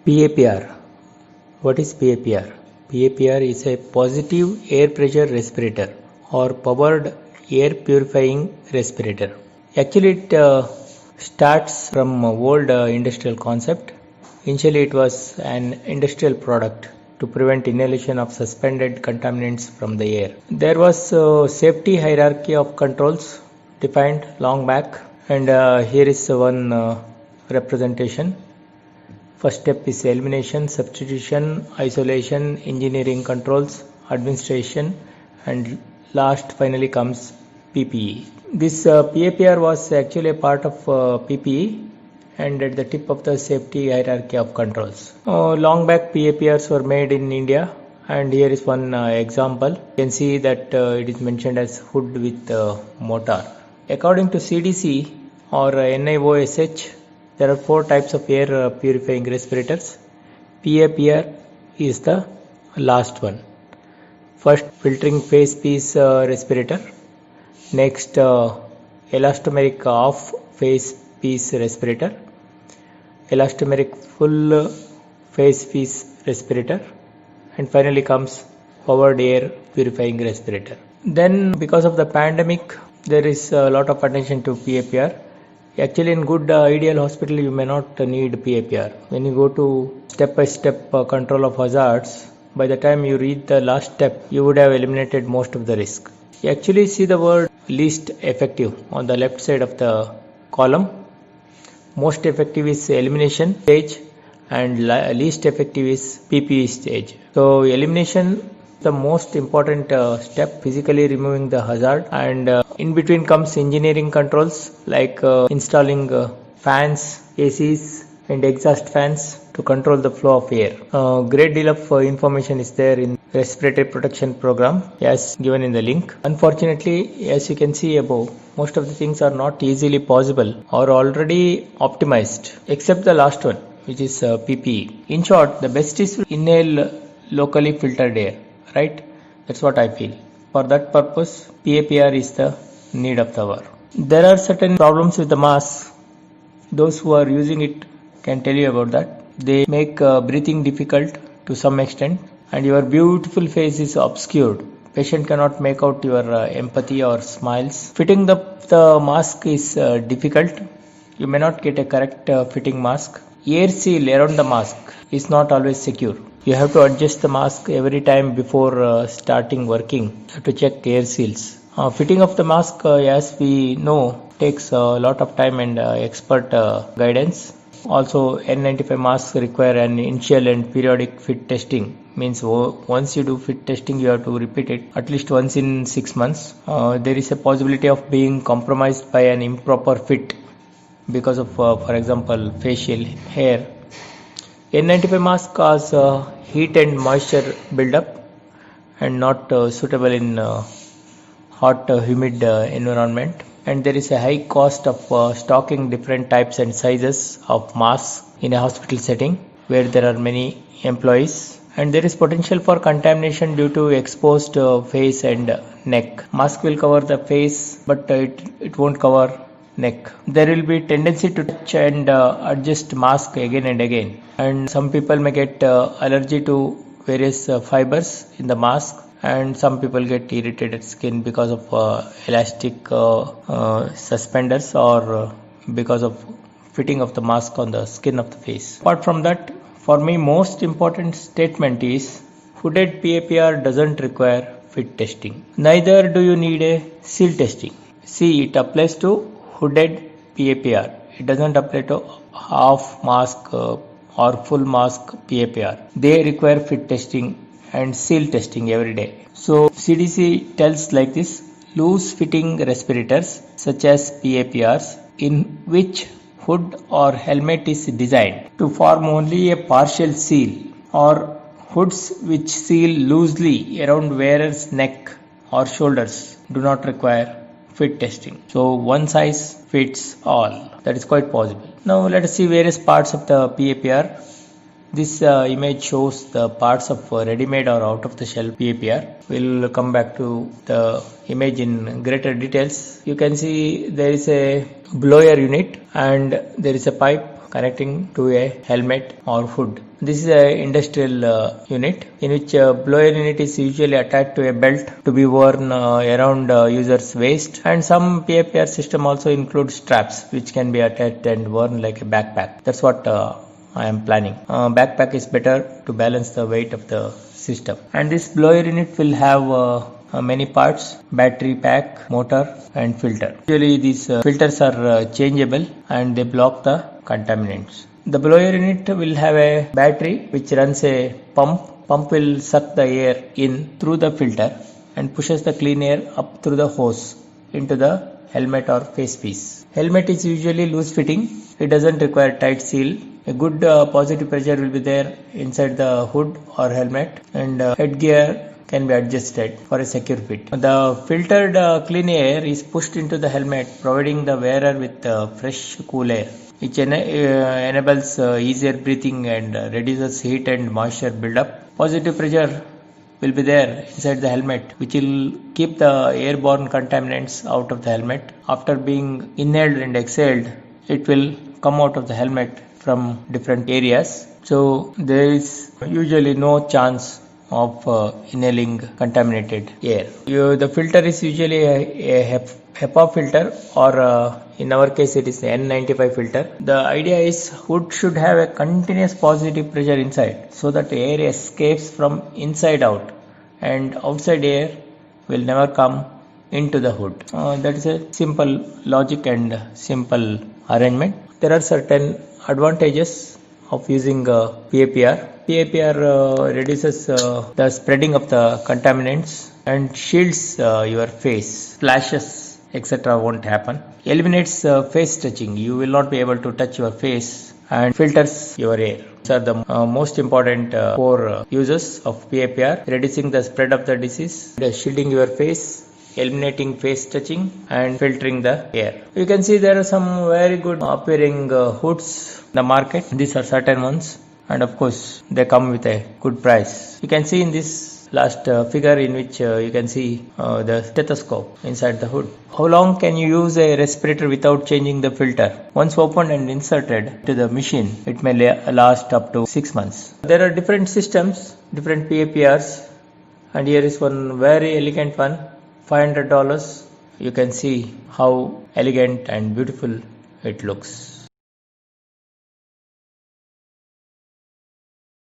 PAPR. What is PAPR? PAPR is a positive air pressure respirator or powered air purifying respirator. Actually, it starts from old industrial concept. Initially, it was an industrial product to prevent inhalation of suspended contaminants from the air. There was a safety hierarchy of controls defined long back, and here is one representation. First step is elimination, substitution, isolation, engineering controls, administration, and last finally comes PPE. This PAPR was actually a part of PPE and at the tip of the safety hierarchy of controls. Long back PAPRs were made in India, and here is one example. You can see that it is mentioned as hood with motor. According to CDC or NIOSH, there are 4 types of air purifying respirators. PAPR is the last one. First, filtering phase piece respirator. Next, elastomeric off phase piece respirator. Elastomeric full phase piece respirator. And finally comes powered air purifying respirator. Then, because of the pandemic, there is a lot of attention to PAPR. Actually, in good ideal hospital, you may not need PAPR. When you go to step-by-step control of hazards, by the time you reach the last step, you would have eliminated most of the risk. You actually see the word least effective on the left side of the column. Most effective is elimination stage and least effective is PPE stage. So, elimination the most important step, physically removing the hazard, and in between comes engineering controls like installing fans, ACs and exhaust fans to control the flow of air. Great deal of information is there in respiratory protection program as given in the link. Unfortunately, as you can see above, most of the things are not easily possible or already optimized except the last one, which is PPE. In short, the best is to inhale locally filtered air. Right? That's what I feel. For that purpose, PAPR is the need of the hour. There are certain problems with the mask. Those who are using it can tell you about that. They make breathing difficult to some extent, and your beautiful face is obscured. Patient cannot make out your empathy or smiles. Fitting the mask is difficult. You may not get a correct fitting mask. Air seal around the mask is not always secure. You have to adjust the mask every time before starting working. You have to check air seals. Fitting of the mask, as we know, takes a lot of time and expert guidance. Also, N95 masks require an initial and periodic fit testing. Means once you do fit testing, you have to repeat it at least once in 6 months. There is a possibility of being compromised by an improper fit because of, for example, facial hair. N95 mask cause heat and moisture buildup and not suitable in hot, humid environment. And there is a high cost of stocking different types and sizes of masks in a hospital setting where there are many employees. And there is potential for contamination due to exposed face and neck. Mask will cover the face, but it won't cover neck. There will be tendency to touch and adjust mask again and again, and some people may get allergy to various fibers in the mask, and some people get irritated skin because of elastic suspenders or because of fitting of the mask on the skin of the face. Apart from that, for me most important statement is hooded PAPR doesn't require fit testing. Neither do you need a seal testing. See, it applies to hooded PAPR. It doesn't apply to half mask or full mask PAPR. They require fit testing and seal testing every day. So CDC tells like this: loose fitting respirators such as PAPRs in which hood or helmet is designed to form only a partial seal, or hoods which seal loosely around wearer's neck or shoulders do not require fit testing. So one size fits all. That is quite possible. Now let us see various parts of the PAPR. This image shows the parts of ready-made or out-of-the-shelf PAPR. We'll come back to the image in greater details. You can see there is a blower unit and there is a pipe connecting to a helmet or hood. This is a industrial unit in which blower unit is usually attached to a belt to be worn around user's waist, and some PAPR system also includes straps which can be attached and worn like a backpack. That's what I am planning. Backpack is better to balance the weight of the system. And this blower unit will have many parts: battery pack, motor and filter. Usually these filters are changeable and they block the contaminants. The blower unit will have a battery which runs a pump. Pump will suck the air in through the filter and pushes the clean air up through the hose into the helmet or face piece. Helmet is usually loose fitting. It doesn't require tight seal. A good positive pressure will be there inside the hood or helmet, and headgear can be adjusted for a secure fit. The filtered clean air is pushed into the helmet, providing the wearer with fresh cool air, which enables easier breathing and reduces heat and moisture buildup. Positive pressure will be there inside the helmet, which will keep the airborne contaminants out of the helmet. After being inhaled and exhaled, it will come out of the helmet from different areas. So there is usually no chance of inhaling contaminated air. The filter is usually a HEPA filter, or in our case it is the N95 filter. The idea is hood should have a continuous positive pressure inside so that air escapes from inside out and outside air will never come into the hood. That is a simple logic and simple arrangement. There are certain advantages of using PAPR. PAPR reduces the spreading of the contaminants and shields your face. Splashes, etc. won't happen. Eliminates face touching. You will not be able to touch your face, and filters your air. These are the most important core uses of PAPR: reducing the spread of the disease, shielding your face, eliminating face touching, and filtering the air. You can see there are some very good appearing hoods in the market. These are certain ones, and of course they come with a good price. You can see in this last figure in which you can see the stethoscope inside the hood. How long can you use a respirator without changing the filter? Once opened and inserted to the machine, it may last up to 6 months. There are different systems, different PAPRs, and here is one very elegant one, $500. You can see how elegant and beautiful it looks.